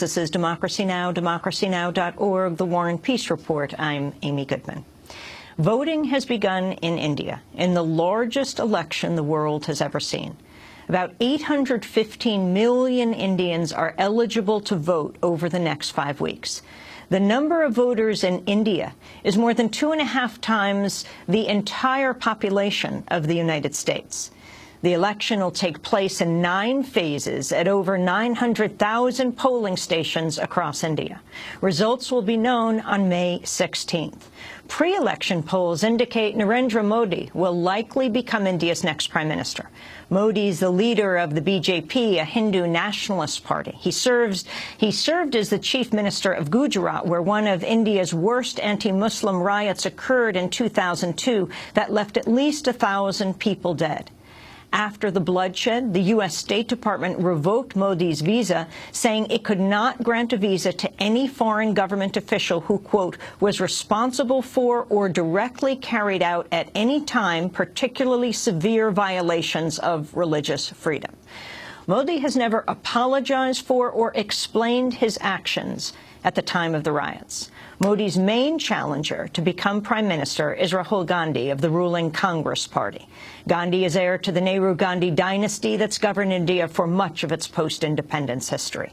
This is Democracy Now!, democracynow.org, The War and Peace Report. I'm Amy Goodman. Voting has begun in India, in the largest election the world has ever seen. About 815 million Indians are eligible to vote over the next 5 weeks. The number of voters in India is more than 2.5 times the entire population of the United States. The election will take place in 9 phases at over 900,000 polling stations across India. Results will be known on May 16th. Pre-election polls indicate Narendra Modi will likely become India's next prime minister. Modi is the leader of the BJP, a Hindu nationalist party. He served as the chief minister of Gujarat, where one of India's worst anti-Muslim riots occurred in 2002 that left at least 1,000 people dead. After the bloodshed, the U.S. State Department revoked Modi's visa, saying it could not grant a visa to any foreign government official who, quote, was responsible for or directly carried out at any time particularly severe violations of religious freedom. Modi has never apologized for or explained his actions at the time of the riots. Modi's main challenger to become prime minister is Rahul Gandhi of the ruling Congress party. Gandhi is heir to the Nehru-Gandhi dynasty that's governed India for much of its post-independence history.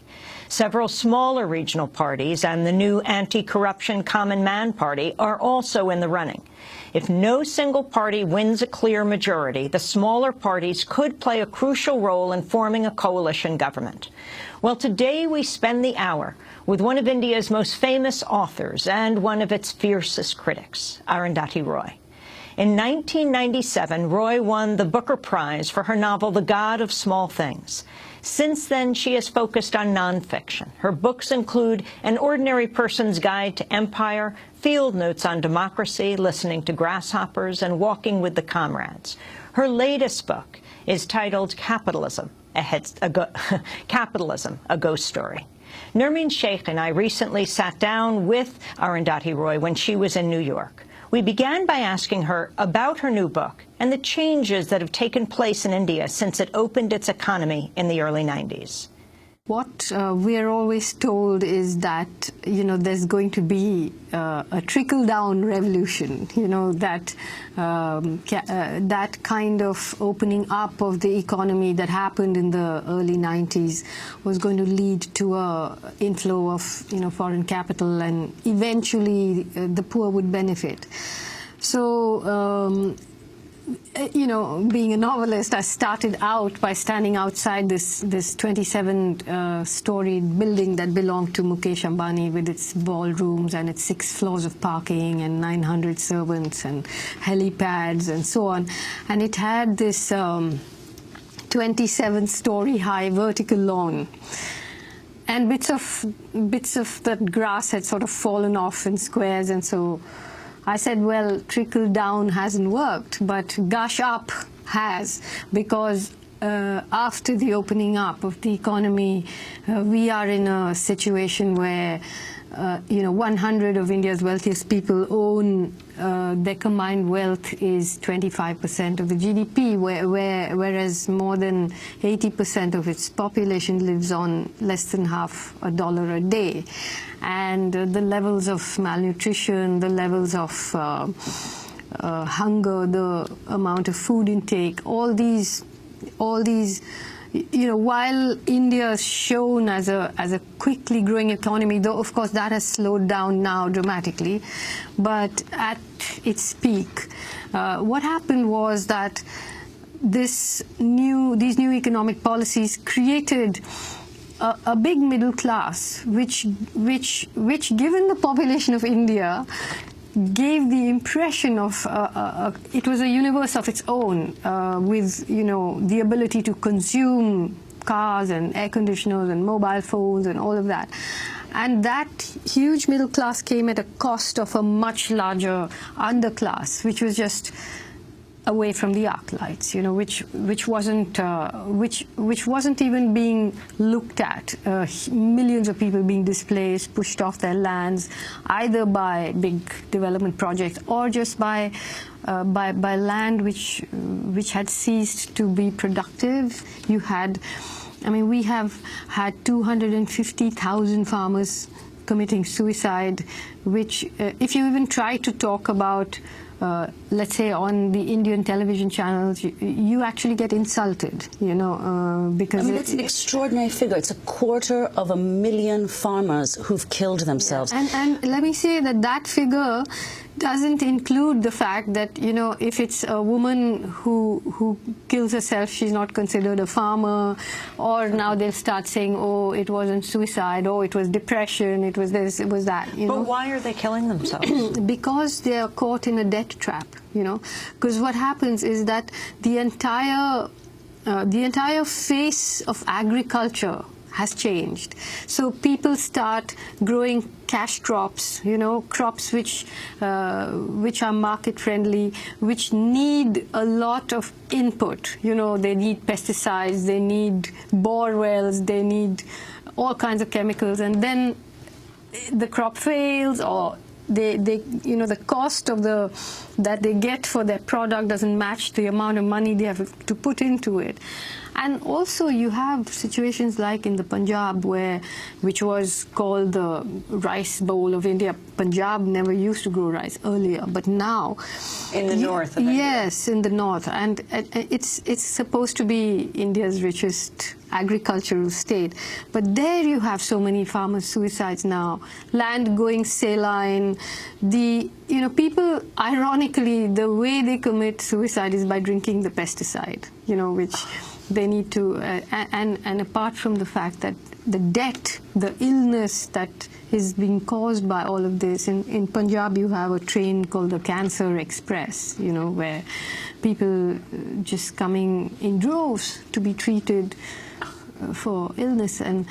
Several smaller regional parties and the new anti-corruption Common Man Party are also in the running. If no single party wins a clear majority, the smaller parties could play a crucial role in forming a coalition government. Well, today we spend the hour with one of India's most famous authors and one of its fiercest critics, Arundhati Roy. In 1997, Roy won the Booker Prize for her novel The God of Small Things. Since then, she has focused on nonfiction. Her books include An Ordinary Person's Guide to Empire, Field Notes on Democracy, Listening to Grasshoppers, and Walking with the Comrades. Her latest book is titled Capitalism, a Ghost Story. Nermeen Sheikh and I recently sat down with Arundhati Roy when she was in New York. We began by asking her about her new book and the changes that have taken place in India since it opened its economy in the early 90s. What we're always told is that, there's going to be a trickle-down revolution, that that kind of opening up of the economy that happened in the early 90s was going to lead to a inflow of, foreign capital, and eventually the poor would benefit. So, being a novelist, I started out by standing outside this 27-storied building that belonged to Mukesh Ambani, with its ballrooms and its 6 floors of parking and 900 servants and helipads and so on. And it had this 27-story high vertical lawn. And bits of that grass had sort of fallen off in squares, and so I said, well, trickle down hasn't worked, but gush up has, because after the opening up of the economy, we are in a situation where 100 of India's wealthiest people own, their combined wealth is 25% of the GDP, whereas more than 80% of its population lives on less than half $1 a day. And the levels of malnutrition, the levels of hunger, the amount of food intake, all these, while India is shown as a quickly growing economy, though of course that has slowed down now dramatically, but at its peak, what happened was that these new economic policies created a big middle class, which given the population of India, gave the impression of it was a universe of its own, with the ability to consume cars and air conditioners and mobile phones and all of that. And that huge middle class came at a cost of a much larger underclass, which was just away from the arc lights, which wasn't even being looked at. Millions of people being displaced, pushed off their lands, either by big development projects or just by land which had ceased to be productive. You had I mean, we have had 250,000 farmers committing suicide, which, if you even try to talk about, let's say, on the Indian television channels, you actually get insulted, you know, because... I mean, it's an extraordinary figure. It's 250,000 farmers who've killed themselves. Yeah. And let me say that that figure doesn't include the fact that, you know, if it's a woman who kills herself, she's not considered a farmer, or now they'll start saying, oh, it wasn't suicide, oh, it was depression, it was this, it was that, you know. But why are they killing themselves? Because they are caught in a debt trap, you know. Because what happens is that the entire face of agriculture has changed. So people start growing cash crops, you know, crops which are market friendly, which need a lot of input. You know, they need pesticides, they need bore wells, they need all kinds of chemicals, and then the crop fails, or they you know, the cost of that they get for their product doesn't match the amount of money they have to put into it. And also you have situations like in the Punjab, which was called the rice bowl of India. Punjab never used to grow rice earlier, but now... In the north of India. Yes, in the north. And it's supposed to be India's richest agricultural state. But there you have so many farmer suicides now. Land going saline. You know, people, ironically, the way they commit suicide is by drinking the pesticide, you know, which... they need to, and apart from the fact that the debt, the illness that is being caused by all of this, in Punjab you have a train called the Cancer Express, you know, where people just coming in droves to be treated for illness. And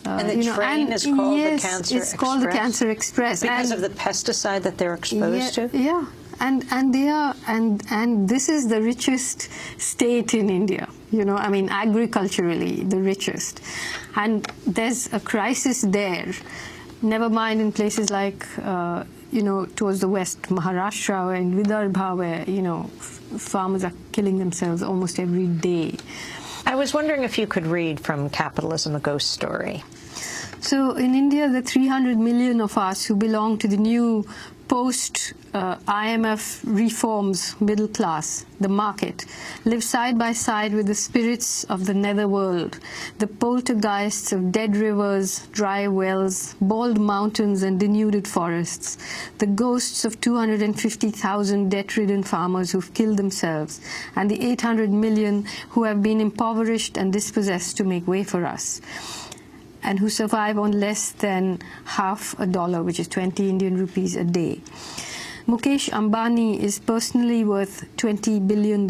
the you know, train is called yes, the Cancer Express? It's called the Cancer Express. Because of the pesticide that they're exposed to? Yeah. And they are, and this is the richest state in India, you know, I mean, agriculturally, the richest. And there's a crisis there, never mind in places like, you know, towards the west, Maharashtra and Vidarbha, where, you know, farmers are killing themselves almost every day. I was wondering if you could read from Capitalism, a Ghost Story. So in India, the 300 million of us who belong to the new post-IMF reforms middle class, the market, live side by side with the spirits of the netherworld, the poltergeists of dead rivers, dry wells, bald mountains and denuded forests, the ghosts of 250,000 debt-ridden farmers who've killed themselves, and the 800 million who have been impoverished and dispossessed to make way for us, and who survive on less than $0.50, which is 20 Indian rupees a day. Mukesh Ambani is personally worth $20 billion.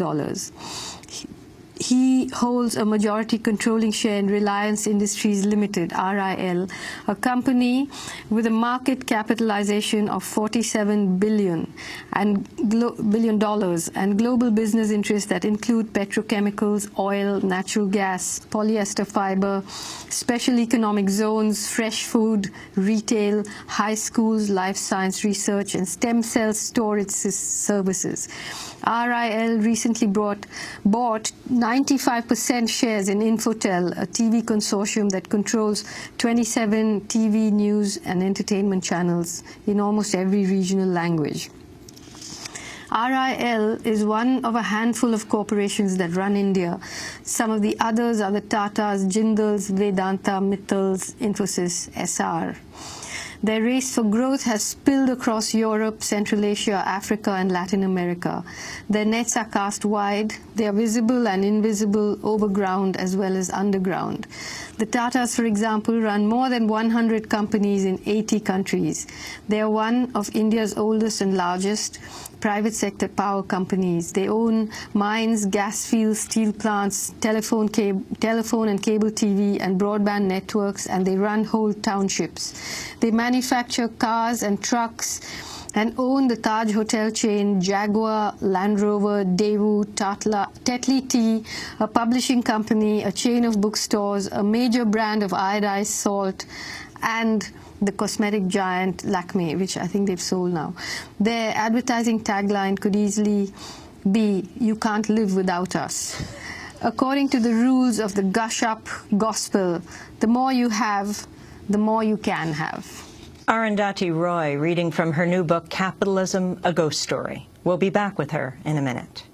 He holds a majority controlling share in Reliance Industries Limited, RIL, a company with a market capitalization of $47 billion and global business interests that include petrochemicals, oil, natural gas, polyester fiber, special economic zones, fresh food, retail, high schools, life science research, and stem cell storage services. RIL recently bought 95% shares in Infotel, a TV consortium that controls 27 TV news and entertainment channels in almost every regional language. RIL is one of a handful of corporations that run India. Some of the others are the Tatas, Jindals, Vedanta, Mittals, Infosys, SR. Their race for growth has spilled across Europe, Central Asia, Africa, and Latin America. Their nets are cast wide. They are visible and invisible, overground as well as underground. The Tatas, for example, run more than 100 companies in 80 countries. They are one of India's oldest and largest private sector power companies. They own mines, gas fields, steel plants, telephone and cable TV and broadband networks, and they run whole townships. They manufacture cars and trucks and own the Taj Hotel chain, Jaguar, Land Rover, Daewoo, Tetley Tea, a publishing company, a chain of bookstores, a major brand of iodized salt, and the cosmetic giant Lakme, which I think they've sold now. Their advertising tagline could easily be, "You can't live without us." according to the rules of the Gush-Up Gospel, the more you have, the more you can have. Arundhati Roy reading from her new book, Capitalism, A Ghost Story. We'll be back with her in a minute.